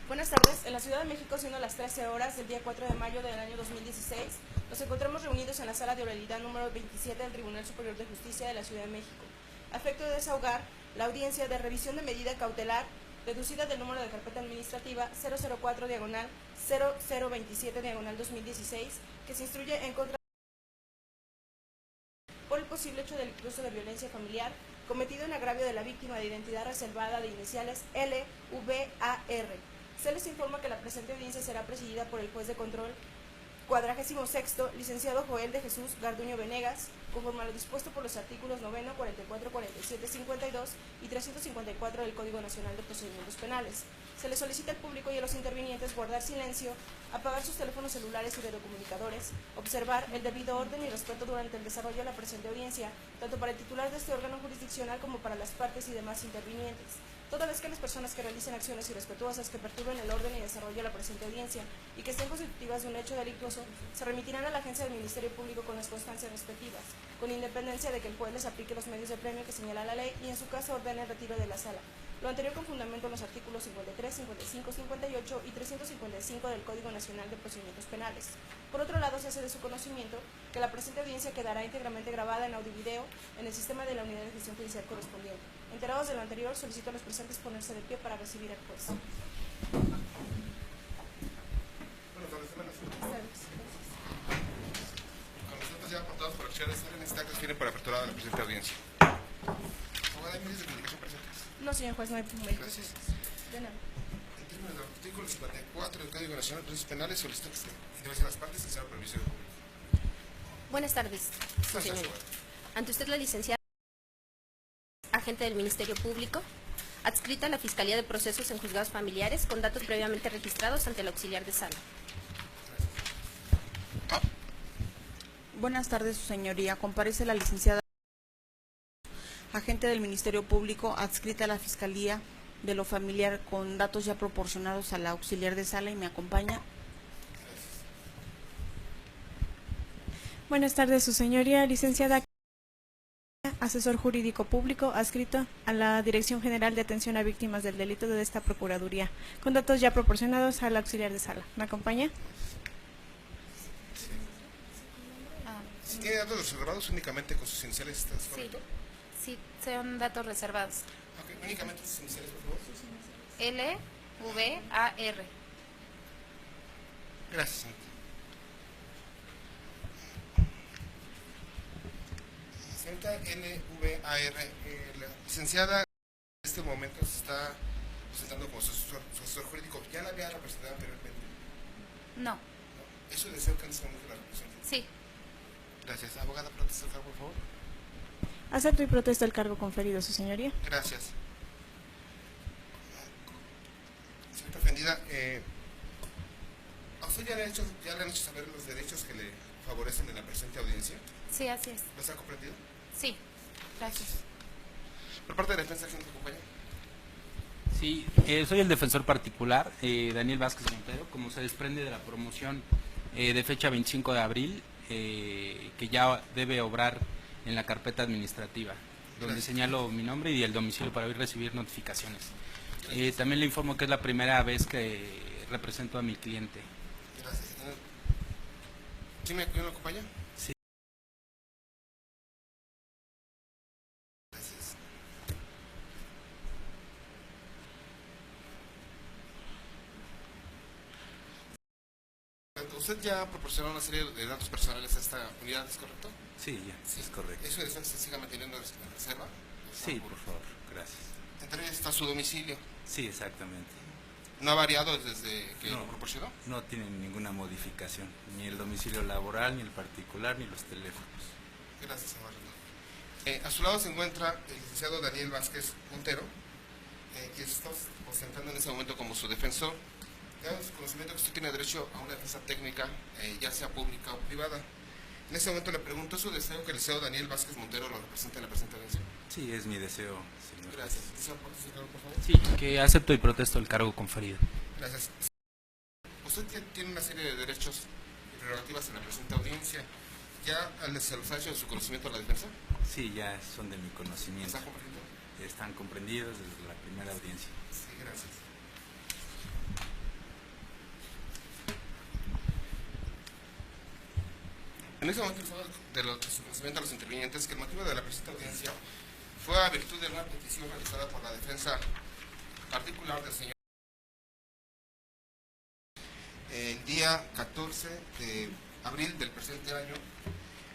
Buenas tardes. En la Ciudad de México, siendo las 13 horas del día 4 de mayo del año 2016, nos encontramos reunidos en la sala de oralidad número 27 del Tribunal Superior de Justicia de la Ciudad de México, a efecto de desahogar la audiencia de revisión de medida cautelar deducida del número de carpeta administrativa 004-0027-2016, que se instruye en contra por el posible hecho delictuoso de violencia familiar cometido en agravio de la víctima de identidad reservada de iniciales LVAR. Se les informa que la presente audiencia será presidida por el juez de control 46º, licenciado Joel de Jesús Garduño Venegas, conforme a lo dispuesto por los artículos 9, 44, 47, 52 y 354 del Código Nacional de Procedimientos Penales. Se les solicita al público y a los intervinientes guardar silencio, apagar sus teléfonos celulares y videocomunicadores, observar el debido orden y respeto durante el desarrollo de la presente audiencia, tanto para el titular de este órgano jurisdiccional como para las partes y demás intervinientes. Toda vez que las personas que realicen acciones irrespetuosas que perturben el orden y desarrollo de la presente audiencia y que estén constitutivas de un hecho delictuoso, se remitirán a la agencia del Ministerio Público con las constancias respectivas, con independencia de que el juez les aplique los medios de premio que señala la ley y en su caso ordene el retiro de la sala. Lo anterior con fundamento en los artículos 53, 55, 58 y 355 del Código Nacional de Procedimientos Penales. Por otro lado, se hace de su conocimiento que la presente audiencia quedará íntegramente grabada en audio y video en el sistema de la Unidad de Gestión Judicial correspondiente. Enterados de lo anterior, solicito a los presentes ponerse de pie para recibir al juez. Buenas tardes. Con los datos ya aportados por acciones, en esta acta tienen para apertura de la presente audiencia. ¿Abogada, hay medios de comunicación presentes? No, señor juez, no hay medios. Gracias. De nada. En términos del artículo 54 del Código Nacional de Procesos Penales, solicito que se intervengan las partes y se haga permiso del público. Buenas tardes, Gracias, señoría. abogada. Ante usted la licenciada, agente del Ministerio Público, adscrita a la Fiscalía de Procesos en Juzgados Familiares, con datos previamente registrados ante el auxiliar de sala. Buenas tardes, su señoría. Comparece la licenciada agente del Ministerio Público adscrita a la Fiscalía de lo Familiar con datos ya proporcionados a la auxiliar de sala y me acompaña. Buenas tardes, su señoría. Licenciada, asesor jurídico público adscrito a la Dirección General de Atención a Víctimas del Delito de esta Procuraduría, con datos ya proporcionados al auxiliar de sala. ¿Me acompaña? Si tiene datos reservados únicamente con sus iniciales, ¿estás correcto? Sí, son datos reservados. Ok, únicamente sus iniciales, por favor. LVAR. Gracias, señorita. Señorita LVAR, la licenciada en este momento se está presentando como su asesor jurídico. ¿Ya la había representado anteriormente? No. ¿No? ¿Eso deseo que en este momento la represente? Sí. Gracias. Abogada, protesta el cargo, por favor. Acepto y protesto el cargo conferido, su señoría. Gracias. Señorita ofendida, ¿a usted ya le han hecho saber los derechos que le favorecen en la presente audiencia? Sí, así es. ¿Los ha comprendido? Sí. Gracias. Por parte de la defensa, ¿quién te acompaña? Sí, soy el defensor particular, Daniel Vázquez Montero, como se desprende de la promoción de fecha 25 de abril, que ya debe obrar en la carpeta administrativa, donde Gracias. señalo mi nombre y el domicilio para hoy recibir notificaciones. También le informo que es la primera vez que represento a mi cliente. Gracias. ¿Quién me acompaña? Sí. Gracias. Usted ya proporcionó una serie de datos personales a esta unidad, ¿es correcto? Sí, ya, es correcto. ¿Eso se siga manteniendo en reserva? Sí, por favor, gracias. Entre ellas está su domicilio. Sí, exactamente. ¿No ha variado desde que No. lo proporcionó? No tienen ninguna modificación, ni el domicilio laboral, ni el particular, ni los teléfonos. Gracias, señor Arredondo. A su lado se encuentra el licenciado Daniel Vázquez Montero, que está ostentando en ese momento como su defensor. Ya su conocimiento que usted tiene derecho a una defensa técnica, ya sea pública o privada. En ese momento le pregunto, ¿es su deseo que el licenciado Daniel Vázquez Montero lo represente en la presente audiencia? Sí, es mi deseo, señor. Gracias. ¿Desea aportar su cargo, por favor? Sí, que acepto y protesto el cargo conferido. Gracias. Usted tiene una serie de derechos y prerrogativas en la presente audiencia. ¿Ya se los ha hecho de su conocimiento a la defensa? Sí, ya son de mi conocimiento. ¿Está comprendido? Están comprendidos desde la primera audiencia. Sí, gracias. En ese momento, de su conocimiento a los intervinientes, que el motivo de la presente audiencia fue a virtud de una petición realizada por la defensa particular del señor el día 14 de abril del presente año,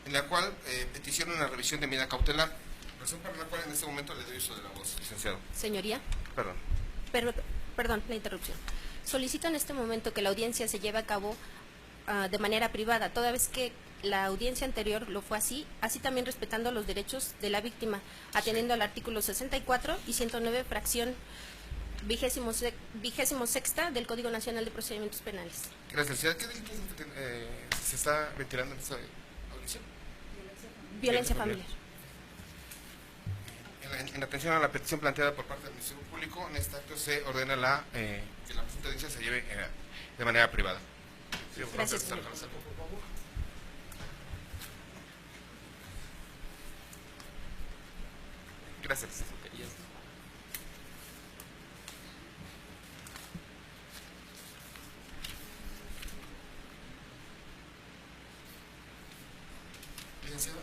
en la cual peticiona una revisión de medida cautelar, razón para la cual en este momento le doy uso de la voz, licenciado. Señoría, Perdón. perdón la interrupción. Solicito en este momento que la audiencia se lleve a cabo de manera privada, toda vez que la audiencia anterior lo fue así también respetando los derechos de la víctima, atendiendo al artículo 64 y 109, fracción 26ª del Código Nacional de Procedimientos Penales. Gracias, licenciada. ¿Qué delitos se está ventilando en esta audición? Violencia familiar. En atención a la petición planteada por parte del Ministerio Público, en este acto se ordena que la presente audiencia se lleve de manera privada. Sí, Gracias, por señor. favor. Gracias. Licenciado,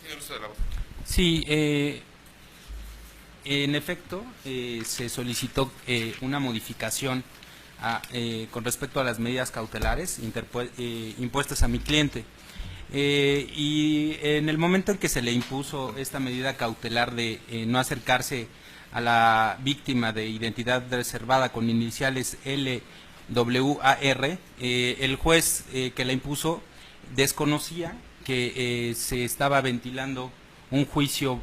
tiene el uso de la voz. Sí, en efecto, se solicitó una modificación con respecto a las medidas cautelares impuestas a mi cliente. Y en el momento en que se le impuso esta medida cautelar de no acercarse a la víctima de identidad reservada con iniciales LWAR, el juez que la impuso desconocía que se estaba ventilando un juicio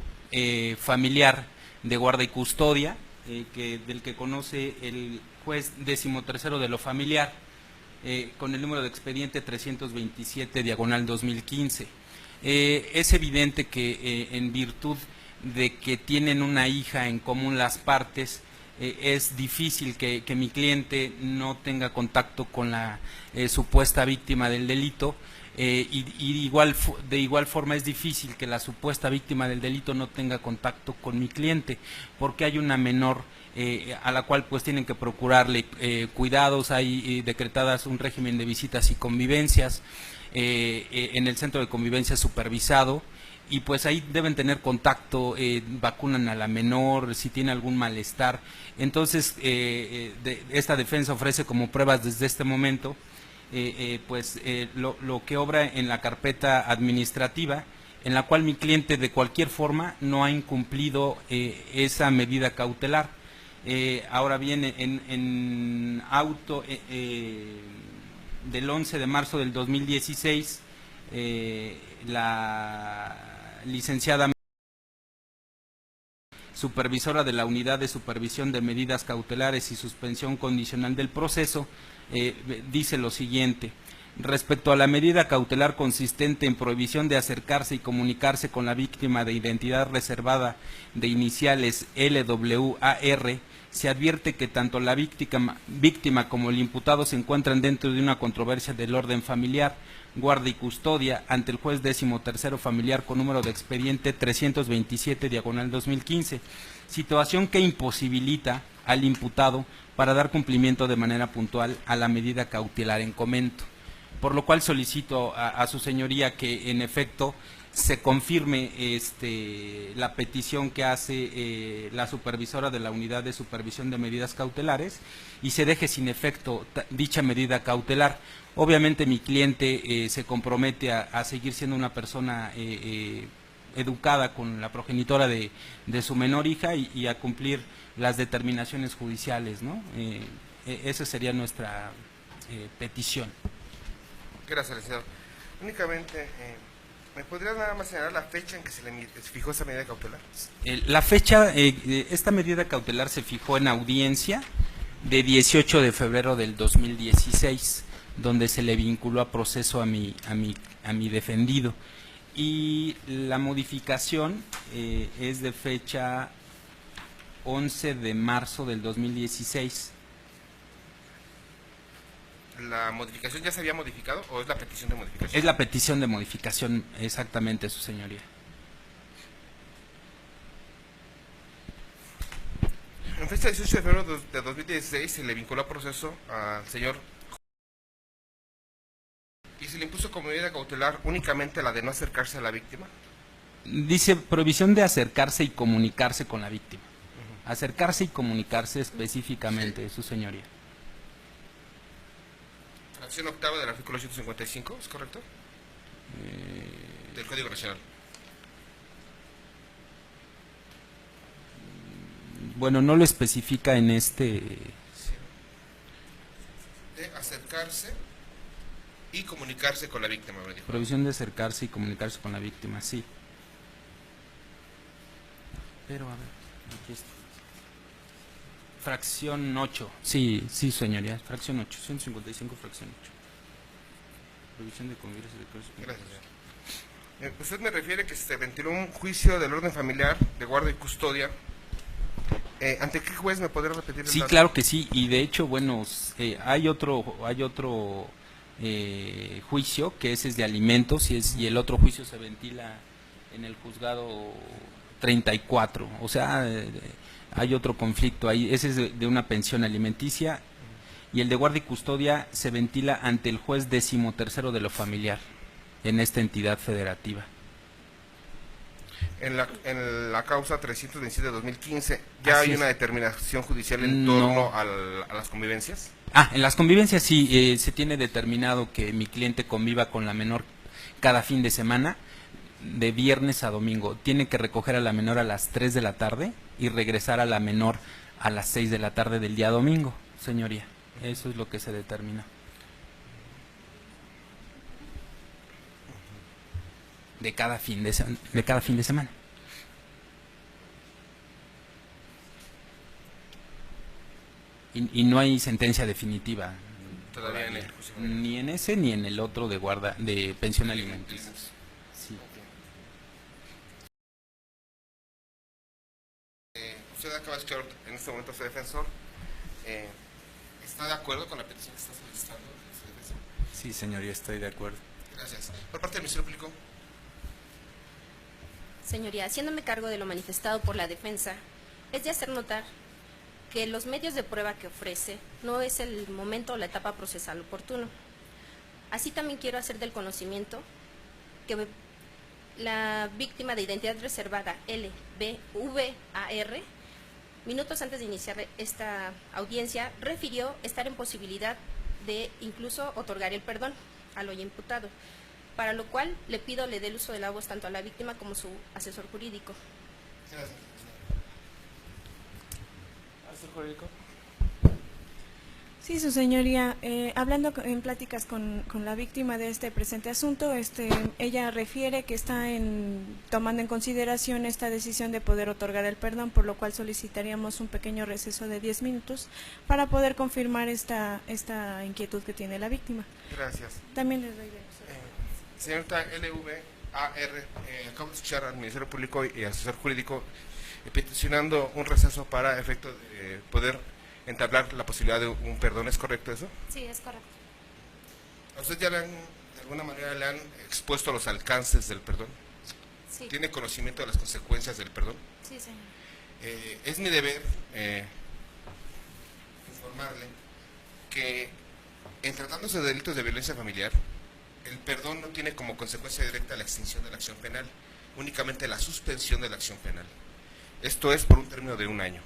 familiar de guarda y custodia, del que conoce el juez 13º de lo familiar, con el número de expediente 327/2015. Es evidente que en virtud de que tienen una hija en común las partes, es difícil que mi cliente no tenga contacto con la supuesta víctima del delito, y de igual forma es difícil que la supuesta víctima del delito no tenga contacto con mi cliente, porque hay una menor a la cual pues tienen que procurarle cuidados. Hay decretadas un régimen de visitas y convivencias en el centro de convivencia supervisado, y pues ahí deben tener contacto, vacunan a la menor si tiene algún malestar. Entonces esta defensa ofrece como pruebas desde este momento lo que obra en la carpeta administrativa, en la cual mi cliente de cualquier forma no ha incumplido esa medida cautelar. Ahora bien, en auto del 11 de marzo del 2016, la licenciada supervisora de la Unidad de Supervisión de Medidas Cautelares y Suspensión Condicional del Proceso, dice lo siguiente: respecto a la medida cautelar consistente en prohibición de acercarse y comunicarse con la víctima de identidad reservada de iniciales LWAR, se advierte que tanto la víctima como el imputado se encuentran dentro de una controversia del orden familiar, guarda y custodia ante el juez 13º familiar con número de expediente 327/2015, situación que imposibilita al imputado para dar cumplimiento de manera puntual a la medida cautelar en comento. Por lo cual solicito a su señoría que en efecto se confirme la petición que hace la supervisora de la Unidad de Supervisión de Medidas Cautelares y se deje sin efecto dicha medida cautelar. Obviamente mi cliente se compromete a seguir siendo una persona educada con la progenitora de su menor hija y a cumplir las determinaciones judiciales, ¿no? Esa sería nuestra petición. Gracias, licenciado. Únicamente, ¿me podrías nada más señalar la fecha en que se le fijó esa medida cautelar? La fecha, esta medida cautelar se fijó en audiencia de 18 de febrero del 2016, donde se le vinculó a proceso a mi defendido. Y la modificación es de fecha 11 de marzo del 2016. ¿La modificación ya se había modificado o es la petición de modificación? Es la petición de modificación, exactamente, su señoría. En fecha 18 de febrero de 2016 se le vinculó a proceso al señor y se le impuso como medida cautelar únicamente la de no acercarse a la víctima? Dice prohibición de acercarse y comunicarse con la víctima. Acercarse y comunicarse específicamente, su señoría. Fracción octava del artículo 155, ¿es correcto? Del Código Nacional. Bueno, no lo especifica en este... De acercarse y comunicarse con la víctima, me dijo. Prohibición de acercarse y comunicarse con la víctima, sí. Pero, a ver, aquí está. Fracción 8. Sí, sí, señoría. Fracción 8. 155, fracción 8. Prohibición de convivencia de cosas. Gracias. Usted me refiere que se ventiló un juicio del orden familiar de guarda y custodia. ¿Ante qué juez me podría repetir el Sí, dato? claro que sí. Y de hecho, bueno, hay otro juicio que ese es de alimentos y el otro juicio se ventila en el juzgado 34. O sea, hay otro conflicto ahí. Ese es de una pensión alimenticia y el de guardia y custodia se ventila ante el juez 13º de lo familiar en esta entidad federativa. En la causa 327 de 2015, ¿ya Así hay es. una determinación judicial en No. torno a las convivencias? En las convivencias sí, se tiene determinado que mi cliente conviva con la menor cada fin de semana, de viernes a domingo. Tiene que recoger a la menor a las 3 de la tarde y regresar a la menor a las 6 de la tarde del día domingo, señoría. Eso es lo que se determina. De cada fin de semana. Y no hay sentencia definitiva. Todavía en el juicio. Ni en ese ni en el otro de pensión alimenticia. Sí. Usted acaba de escuchar en este momento a su defensor. ¿Está de acuerdo con la petición que está solicitando su defensor? Sí, señoría, estoy de acuerdo. Gracias. Por parte del Ministerio Público. Señoría, haciéndome cargo de lo manifestado por la defensa, es de hacer notar que los medios de prueba que ofrece no es el momento o la etapa procesal oportuno. Así también quiero hacer del conocimiento que la víctima de identidad reservada LBVAR, minutos antes de iniciar esta audiencia, refirió estar en posibilidad de incluso otorgar el perdón al hoy imputado, para lo cual le pido le dé el uso de la voz tanto a la víctima como a su asesor jurídico. Gracias. ¿Asesor jurídico? Sí, su señoría, hablando en pláticas con la víctima de este presente asunto, ella refiere que está tomando en consideración esta decisión de poder otorgar el perdón, por lo cual solicitaríamos un pequeño receso de 10 minutos para poder confirmar esta inquietud que tiene la víctima. Gracias. También les doy de Señorita LVAR, acabo de escuchar al Ministerio Público y asesor jurídico peticionando un receso para efecto de poder entablar la posibilidad de un perdón. ¿Es correcto eso? Sí, es correcto. ¿A usted ya de alguna manera le han expuesto los alcances del perdón? Sí, ¿Tiene conocimiento de las consecuencias del perdón? sí, señor. Es mi deber informarle que en tratándose de delitos de violencia familiar, el perdón no tiene como consecuencia directa la extinción de la acción penal, únicamente la suspensión de la acción penal. Esto es por un término de 1 año.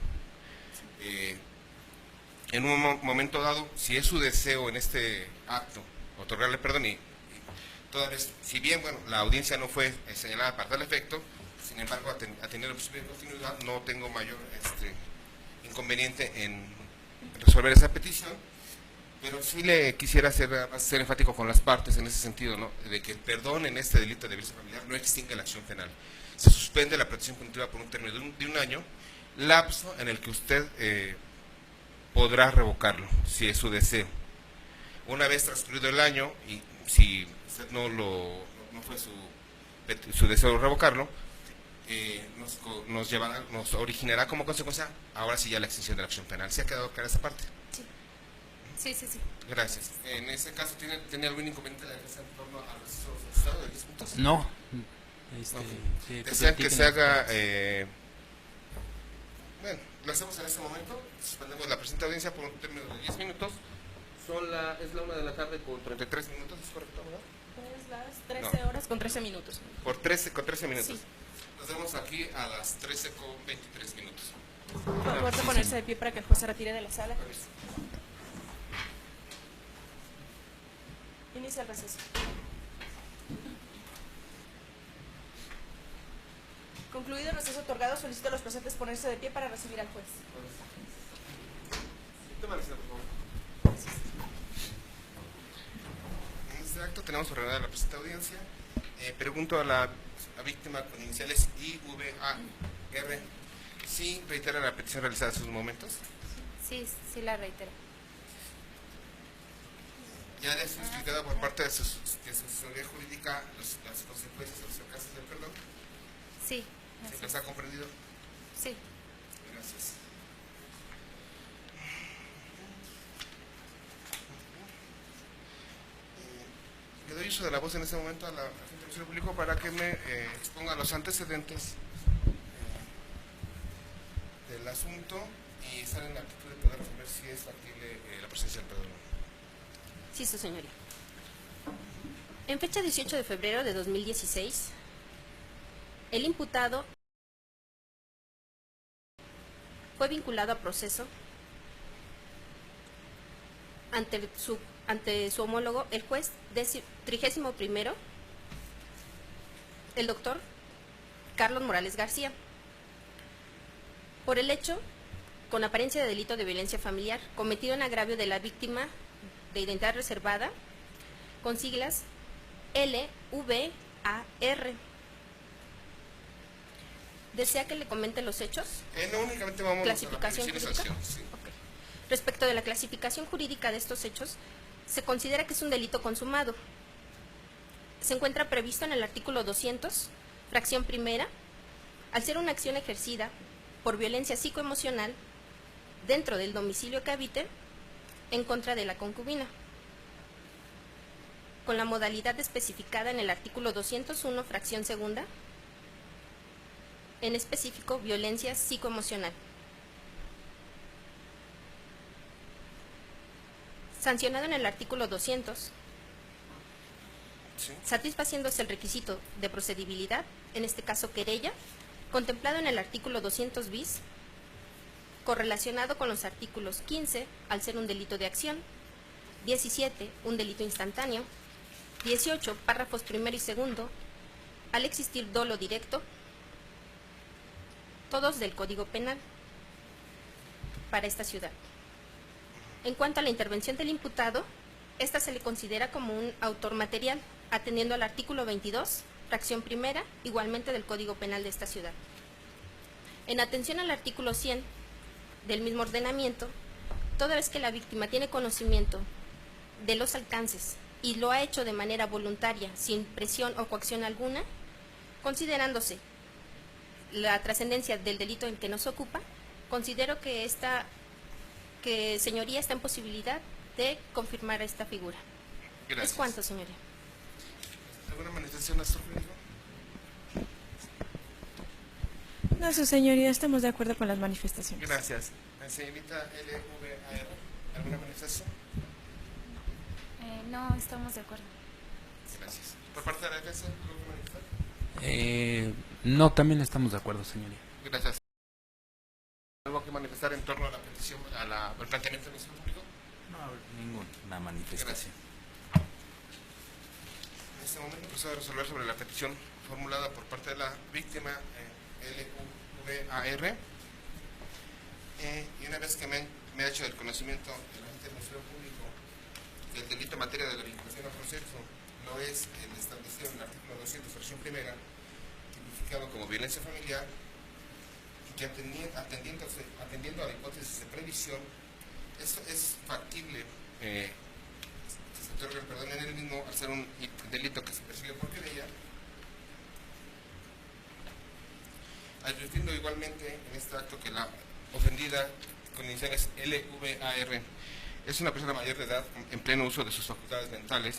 En un momento dado, si es su deseo en este acto otorgarle perdón y toda vez, si bien bueno, la audiencia no fue señalada para tal efecto, sin embargo, atendiendo la posibilidad de continuidad, no tengo mayor inconveniente en resolver esa petición. Pero sí le quisiera ser enfático con las partes en ese sentido, ¿no? De que el perdón en este delito de violencia familiar no extingue la acción penal. Se suspende la protección punitiva por un término de un año, lapso en el que usted podrá revocarlo, si es su deseo. Una vez transcurrido el año, y si usted no fue su deseo revocarlo, nos originará como consecuencia, ahora sí ya la extinción de la acción penal. ¿Se ha quedado clara esa parte? Sí. Gracias. En ese caso, ¿tiene algún inconveniente la defensa en torno al resultado de 10 puntos? No. Desean que se haga... bueno, lo hacemos en este momento. Suspendemos la presente audiencia por un término de 10 minutos. Es la 1 de la tarde con 33 minutos, ¿es correcto, verdad? Es las 13 horas con 13 minutos. Con 13 minutos. Sí. Nos vemos aquí a las 13 con 23 minutos. Por favor de ponerse de pie para que el juez se retire de la sala. Permiso. Inicia el receso. Concluido el receso otorgado, solicito a los presentes ponerse de pie para recibir al juez. Permanece, por favor. En este acto tenemos ordenada la presente audiencia. Pregunto a la víctima con iniciales IVAR si reitera la petición realizada en sus momentos. Sí, sí la reitero. Ya ha sido explicada por parte de su asesoría jurídica las consecuencias de los casos del perdón. Sí, ¿Sí las ha comprendido? sí. Gracias. Le doy uso de la voz en este momento a la agente del Ministerio Público para que me exponga los antecedentes del asunto y estar en la actitud de poder resolver si es factible la presencia del perdón. Sí, su señoría. En fecha 18 de febrero de 2016, el imputado fue vinculado a proceso ante su homólogo, el juez 31º, el doctor Carlos Morales García, por el hecho con apariencia de delito de violencia familiar cometido en agravio de la víctima de identidad reservada, con siglas LVAR. ¿Desea que le comente los hechos? No, únicamente vamos ¿Clasificación a la jurídica? acción. Sí. Ok. Respecto de la clasificación jurídica de estos hechos, se considera que es un delito consumado. Se encuentra previsto en el artículo 200, fracción primera, al ser una acción ejercida por violencia psicoemocional dentro del domicilio que habite en contra de la concubina, con la modalidad especificada en el artículo 201, fracción segunda, en específico violencia psicoemocional. Sancionado en el artículo 200, Sí. satisfaciéndose el requisito de procedibilidad, en este caso querella, contemplado en el artículo 200 bis, correlacionado con los artículos 15, al ser un delito de acción, 17, un delito instantáneo, 18, párrafos primero y segundo, al existir dolo directo, todos del Código Penal para esta ciudad. En cuanto a la intervención del imputado, esta se le considera como un autor material, atendiendo al artículo 22, fracción primera, igualmente del Código Penal de esta ciudad. En atención al artículo 100 del mismo ordenamiento, toda vez que la víctima tiene conocimiento de los alcances y lo ha hecho de manera voluntaria, sin presión o coacción alguna, considerándose la trascendencia del delito en que nos ocupa, considero que señoría está en posibilidad de confirmar esta figura. Gracias. ¿Es cuánto, señoría? ¿Alguna manifestación, asesor jurídico? No, su señoría, estamos de acuerdo con las manifestaciones. Gracias. Señorita LVAR, ¿alguna manifestación? No, estamos de acuerdo. Gracias. ¿Por parte de la defensa, algo que manifestar? No, también estamos de acuerdo, señoría. Gracias. ¿Algo que manifestar en torno a la petición, al planteamiento del Ministerio Público? No, ninguna manifestación. En este momento procedo a resolver sobre la petición formulada por parte de la víctima LVAR. Y una vez que me ha hecho el conocimiento del agente del Ministerio Público que el delito en materia de la vinculación a proceso no es el establecido en el artículo 200, fracción primera, tipificado como violencia familiar, y que atendiendo a la hipótesis de previsión, esto es factible que se otorgue el perdón en el mismo al ser un delito que se persigue por querella, advirtiendo igualmente en este acto que la ofendida con iniciales LVAR es una persona mayor de edad en pleno uso de sus facultades mentales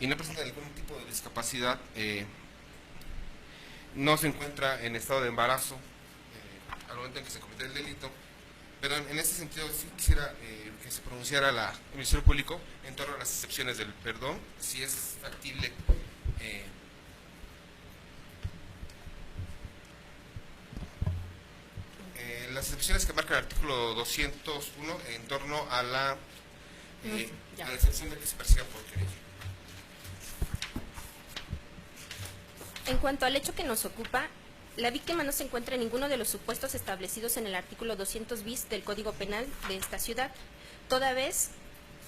y no presenta ningún tipo de discapacidad, no se encuentra en estado de embarazo al momento en que se comete el delito, Perdón, en este sentido sí quisiera que se pronunciara el Ministerio Público en torno a las excepciones del perdón, si es factible. Las excepciones que marca el artículo 201 en torno a la, a la excepción de que se persiga por querella. En cuanto al hecho que nos ocupa, la víctima no se encuentra en ninguno de los supuestos establecidos en el artículo 200 bis del Código Penal de esta ciudad, toda vez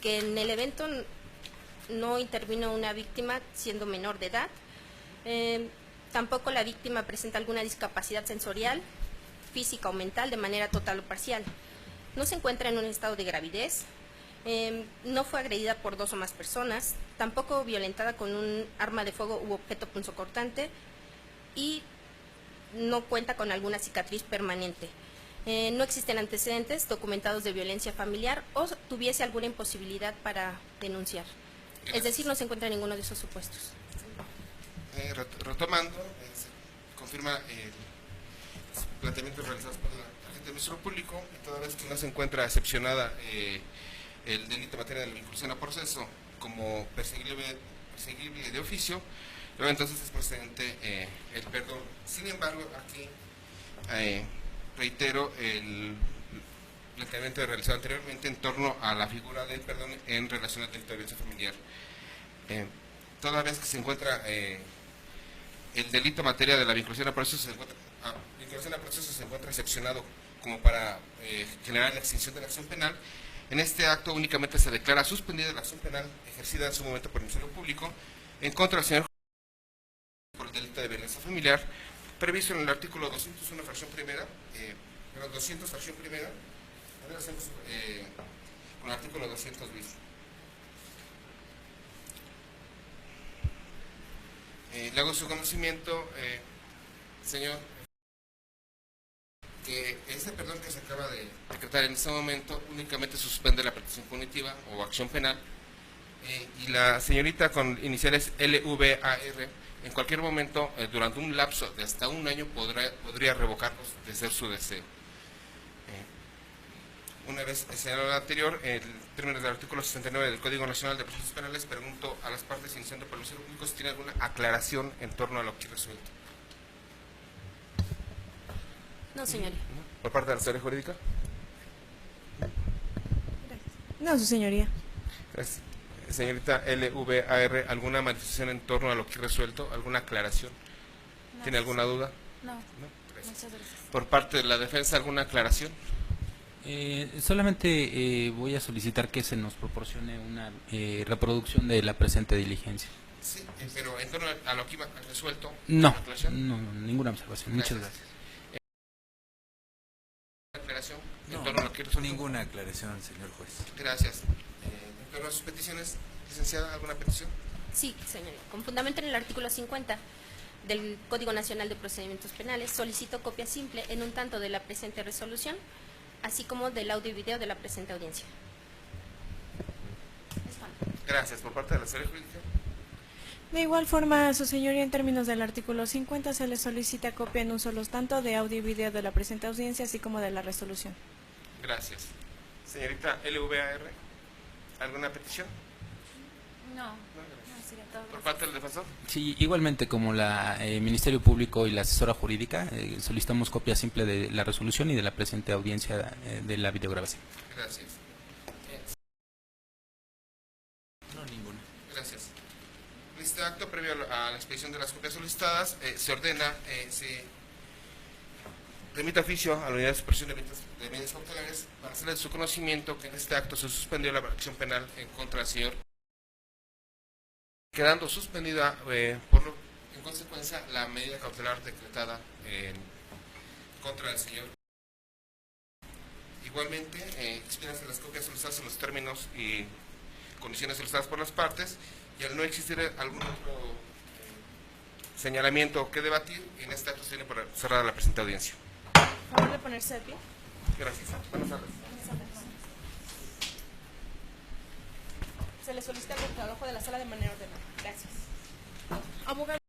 que en el evento no intervino una víctima siendo menor de edad, tampoco la víctima presenta alguna discapacidad sensorial, física o mental de manera total o parcial, no se encuentra en un estado de gravidez, no fue agredida por 2 o más personas, tampoco violentada con un arma de fuego u objeto punzocortante y no cuenta con alguna cicatriz permanente. No existen antecedentes documentados de violencia familiar o tuviese alguna imposibilidad para denunciar. Es decir, no se encuentra en ninguno de esos supuestos. Retomando, se confirma planteamientos realizados por la agente del Ministerio Público, y toda vez que no se encuentra excepcionada el delito en materia de vinculación a proceso como perseguible de oficio, luego entonces es procedente el perdón. Sin embargo, aquí reitero el planteamiento realizado anteriormente en torno a la figura del perdón en relación al delito de violencia familiar. Toda vez que se encuentra el delito en materia de la vinculación a proceso se encuentra excepcionado como para generar la extinción de la acción penal. En este acto únicamente se declara suspendida la acción penal ejercida en su momento por el Ministerio Público en contra del señor por el delito de violencia familiar, previsto en el artículo 201 fracción primera, 200 fracción primera, con el artículo 200 bis. Le hago su conocimiento, señor, que este perdón que se acaba de decretar en este momento únicamente suspende la prestación punitiva o acción penal, y la señorita con iniciales LVAR en cualquier momento, durante un lapso de hasta un año, podría revocarlos de ser su deseo. Una vez señalado lo anterior, en términos del artículo 69 del Código Nacional de Procesos Penales, pregunto a las partes iniciando por el Ministerio Público si tiene alguna aclaración en torno a lo aquí resuelto. No, señoría. ¿Por parte de la Asesoría Jurídica? No, su señoría. Gracias. Señorita LVAR, ¿alguna manifestación en torno a lo que resuelto? ¿Alguna aclaración? No. ¿Tiene alguna duda? No, Gracias. muchas gracias. ¿Por parte de la defensa alguna aclaración? Solamente voy a solicitar que se nos proporcione una reproducción de la presente diligencia. Sí, pero en torno a lo que iba resuelto. No, ¿aclaración? no, ninguna observación. Muchas gracias. ¿Aclaración en No, torno a lo que resuelto? ninguna aclaración, señor juez. Gracias. En torno a sus peticiones, licenciada, ¿alguna petición? Sí, señoría. Con fundamento en el artículo 50 del Código Nacional de Procedimientos Penales, solicito copia simple en un tanto de la presente resolución, así como del audio y video de la presente audiencia. Gracias. ¿Por parte de la Asesoría Jurídica? De igual forma, su señoría, en términos del artículo 50, se le solicita copia en un solo tanto de audio y video de la presente audiencia, así como de la resolución. Gracias. Señorita LVAR, ¿alguna petición? No, Gracias. sería todo. ¿Por parte del defensor? Sí, igualmente como la Ministerio Público y la asesora jurídica, solicitamos copia simple de la resolución y de la presente audiencia de la videograbación. Gracias. No, ninguna. Gracias. En este acto, previo a la expedición de las copias solicitadas, se ordena, se remite oficio a la Unidad de Supresión de Medidas Cautelares para hacerle de su conocimiento que en este acto se suspendió la acción penal en contra del señor, quedando suspendida en consecuencia la medida cautelar decretada en contra del señor. Igualmente, expídense las copias solicitadas en los términos y condiciones solicitadas por las partes, y al no existir algún otro señalamiento que debatir, en este acto se tiene por cerrada la presente audiencia. Por favor de ponerse de pie. Gracias. Buenas tardes. Se le solicita el trabajo de la sala de manera ordenada. Gracias. Abogado.